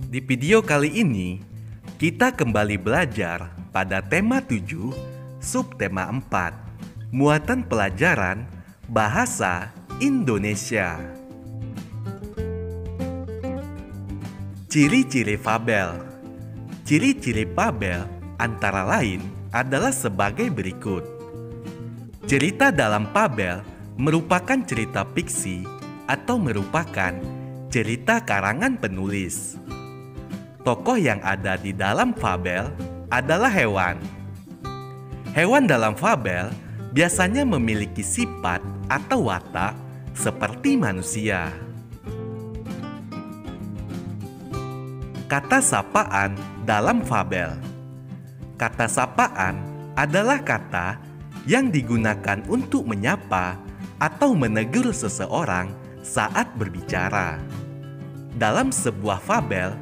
Di video kali ini, kita kembali belajar pada tema 7, subtema 4, muatan pelajaran Bahasa Indonesia. Ciri-ciri fabel. Ciri-ciri fabel antara lain adalah sebagai berikut. Cerita dalam fabel merupakan cerita fiksi atau merupakan cerita karangan penulis. Tokoh yang ada di dalam fabel adalah hewan. Hewan dalam fabel biasanya memiliki sifat atau watak seperti manusia. Kata sapaan dalam fabel. Kata sapaan adalah kata yang digunakan untuk menyapa atau menegur seseorang saat berbicara. Dalam sebuah fabel,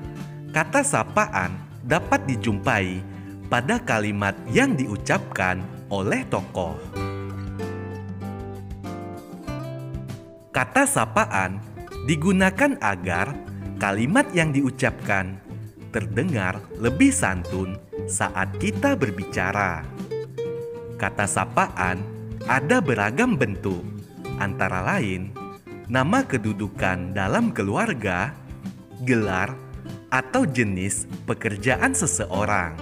kata sapaan dapat dijumpai pada kalimat yang diucapkan oleh tokoh. Kata sapaan digunakan agar kalimat yang diucapkan terdengar lebih santun saat kita berbicara. Kata sapaan ada beragam bentuk, antara lain nama kedudukan dalam keluarga, gelar, atau jenis pekerjaan seseorang.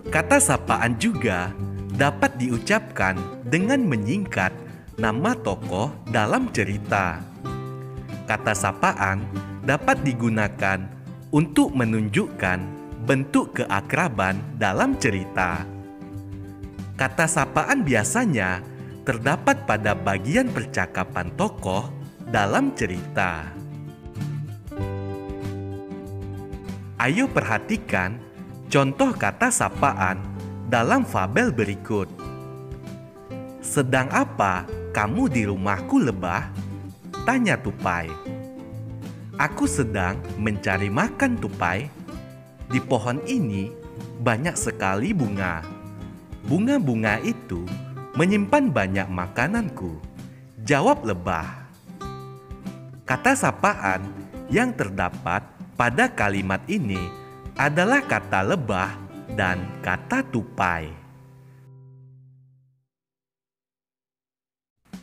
Kata sapaan juga dapat diucapkan dengan menyingkat nama tokoh dalam cerita. Kata sapaan dapat digunakan untuk menunjukkan bentuk keakraban dalam cerita. Kata sapaan biasanya terdapat pada bagian percakapan tokoh dalam cerita. Ayo perhatikan contoh kata sapaan dalam fabel berikut. Sedang apa kamu di rumahku lebah? Tanya tupai. Aku sedang mencari makan tupai. Di pohon ini banyak sekali bunga. Bunga-bunga itu menyimpan banyak makananku. Jawab lebah. Kata sapaan yang terdapat pada kalimat ini adalah kata lebah dan kata tupai.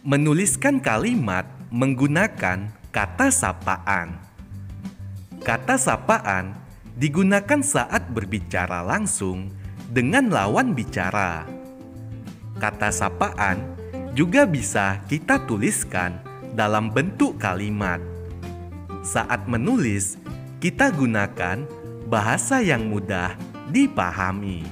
Menuliskan kalimat menggunakan kata sapaan. Kata sapaan digunakan saat berbicara langsung dengan lawan bicara. Kata sapaan juga bisa kita tuliskan dalam bentuk kalimat. Saat menulis, kita gunakan bahasa yang mudah dipahami.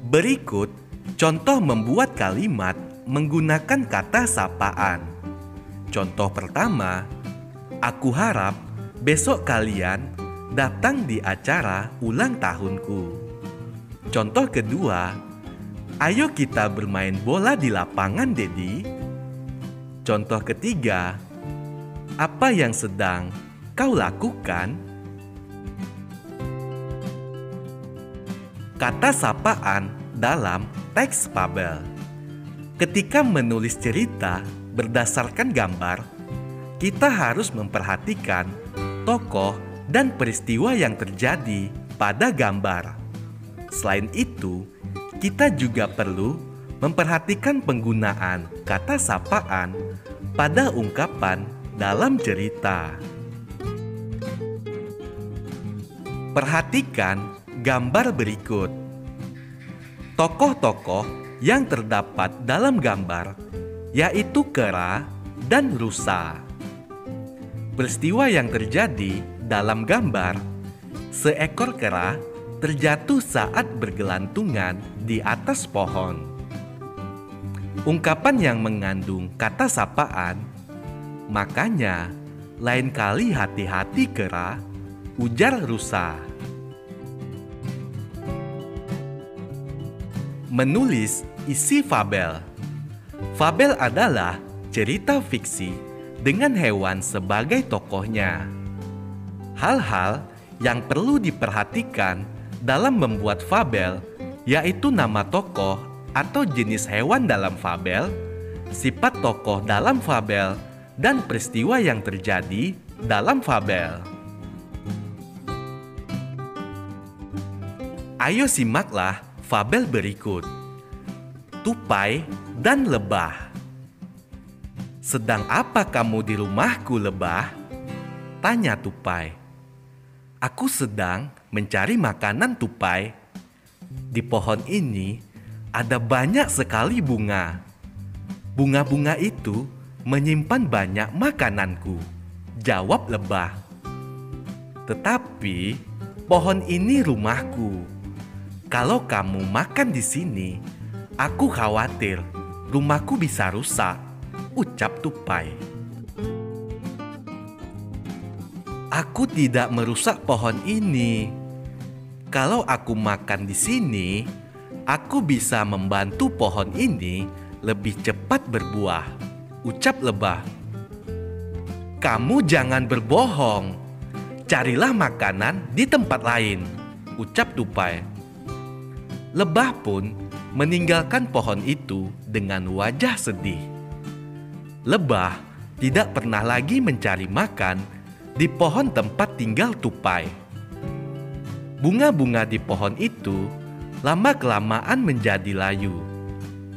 Berikut contoh membuat kalimat menggunakan kata sapaan. Contoh pertama, aku harap besok kalian datang di acara ulang tahunku. Contoh kedua, ayo kita bermain bola di lapangan, Dedi. Contoh ketiga, apa yang sedang kau lakukan? Kata sapaan dalam teks fabel. Ketika menulis cerita berdasarkan gambar, kita harus memperhatikan tokoh dan peristiwa yang terjadi pada gambar. Selain itu, kita juga perlu memperhatikan penggunaan kata sapaan pada ungkapan dalam cerita. Perhatikan gambar berikut. Tokoh-tokoh yang terdapat dalam gambar yaitu kera dan rusa. Peristiwa yang terjadi dalam gambar, seekor kera terjatuh saat bergelantungan di atas pohon. Ungkapan yang mengandung kata sapaan, makanya lain kali hati-hati kera, ujar rusa. Menulis isi fabel. Fabel adalah cerita fiksi dengan hewan sebagai tokohnya. Hal-hal yang perlu diperhatikan dalam membuat fabel yaitu nama tokoh atau jenis hewan dalam fabel, sifat tokoh dalam fabel dan peristiwa yang terjadi dalam fabel. Ayo simaklah fabel berikut. Tupai dan Lebah. "Sedang apa kamu di rumahku, Lebah?" tanya Tupai. "Aku sedang mencari makanan, Tupai. Di pohon ini ada banyak sekali bunga. Bunga-bunga itu menyimpan banyak makananku," jawab Lebah. "Tetapi pohon ini rumahku. Kalau kamu makan di sini, aku khawatir rumahku bisa rusak," ucap Tupai. "Aku tidak merusak pohon ini. Kalau aku makan di sini, aku bisa membantu pohon ini lebih cepat berbuah," ucap Lebah. "Kamu jangan berbohong. Carilah makanan di tempat lain," ucap Tupai. Lebah pun meninggalkan pohon itu dengan wajah sedih. Lebah tidak pernah lagi mencari makan di pohon tempat tinggal Tupai. Bunga-bunga di pohon itu lama-kelamaan menjadi layu.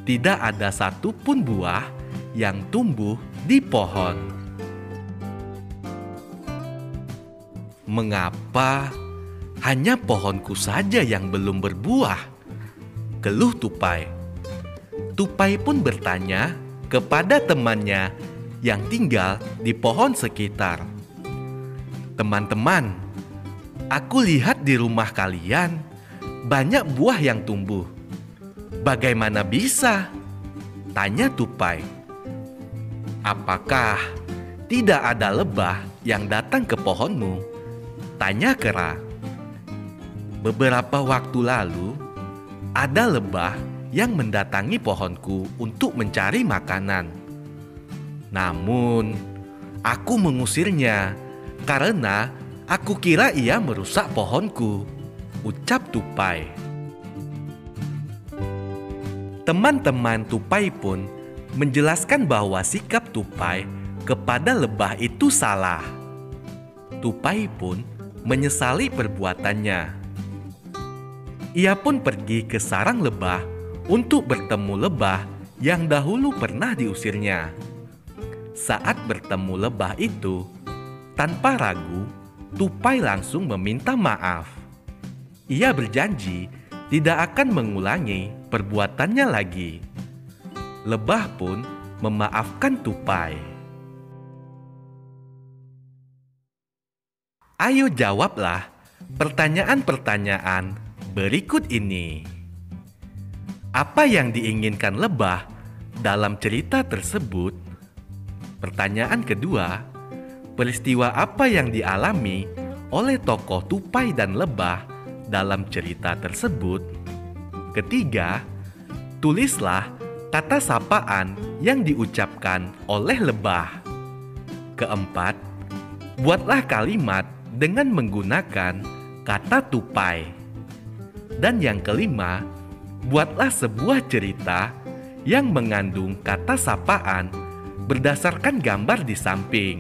Tidak ada satupun buah yang tumbuh di pohon. "Mengapa hanya pohonku saja yang belum berbuah?" keluh Tupai. Tupai pun bertanya kepada temannya yang tinggal di pohon sekitar. "Teman-teman, aku lihat di rumah kalian banyak buah yang tumbuh. Bagaimana bisa?" tanya Tupai. "Apakah tidak ada lebah yang datang ke pohonmu?" tanya kera. "Beberapa waktu lalu, ada lebah yang mendatangi pohonku untuk mencari makanan. Namun, aku mengusirnya karena aku kira ia merusak pohonku," ucap Tupai. Teman-teman Tupai pun menjelaskan bahwa sikap Tupai kepada lebah itu salah. Tupai pun menyesali perbuatannya. Ia pun pergi ke sarang lebah untuk bertemu lebah yang dahulu pernah diusirnya. Saat bertemu lebah itu, tanpa ragu, Tupai langsung meminta maaf. Ia berjanji tidak akan mengulangi perbuatannya lagi. Lebah pun memaafkan Tupai. Ayo jawablah pertanyaan-pertanyaan berikut ini. Apa yang diinginkan lebah dalam cerita tersebut? Pertanyaan kedua, peristiwa apa yang dialami oleh tokoh Tupai dan Lebah dalam cerita tersebut? Ketiga, tulislah kata sapaan yang diucapkan oleh lebah. Keempat, buatlah kalimat dengan menggunakan kata tupai. Dan yang kelima, buatlah sebuah cerita yang mengandung kata sapaan berdasarkan gambar di samping.